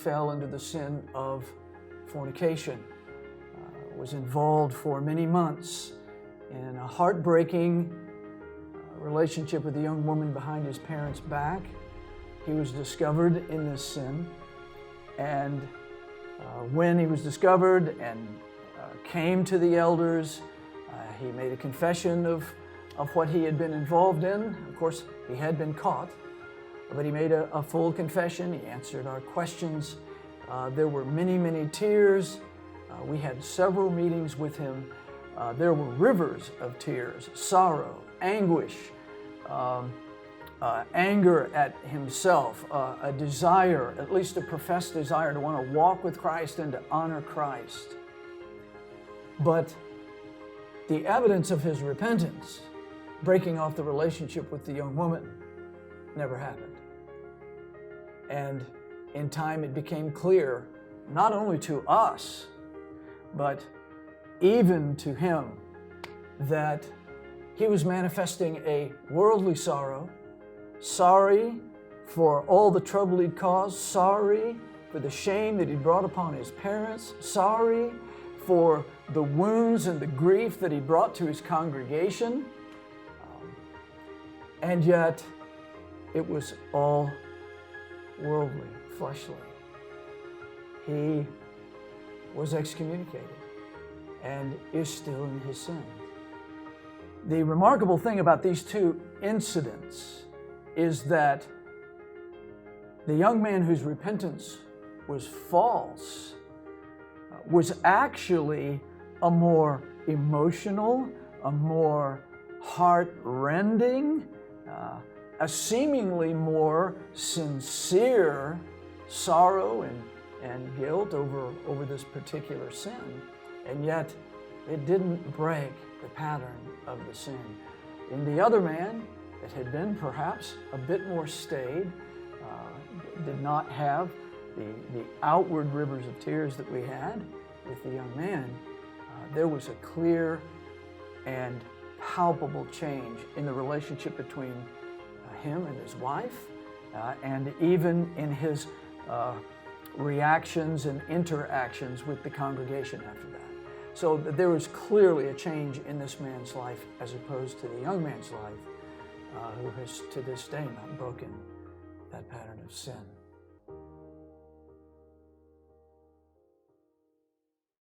fell into the sin of fornication, was involved for many months in a heartbreaking relationship with a young woman behind his parents' back. He was discovered in this sin, and when he was discovered and came to the elders, he made a confession of what he had been involved in. Of course, he had been caught, but he made a full confession. He answered our questions. There were many, many tears. We had several meetings with him. There were rivers of tears, sorrow, anguish, anger at himself, a desire, at least a professed desire to want to walk with Christ and to honor Christ. But the evidence of his repentance, breaking off the relationship with the young woman, never happened. And in time it became clear, not only to us, but even to him, that he was manifesting a worldly sorrow, sorry for all the trouble he'd caused, sorry for the shame that he brought upon his parents, sorry for the wounds and the grief that he brought to his congregation. And yet it was all worldly, fleshly. He was excommunicated and is still in his sin. The remarkable thing about these two incidents is that the young man whose repentance was false was actually a more emotional, a more heart-rending, a seemingly more sincere sorrow and guilt over this particular sin. And yet, it didn't break the pattern of the sin. In the other man, that had been perhaps a bit more staid, did not have the outward rivers of tears that we had with the young man, there was a clear and palpable change in the relationship between him and his wife, and even in his reactions and interactions with the congregation after that. So there was clearly a change in this man's life as opposed to the young man's life, who has to this day not broken that pattern of sin.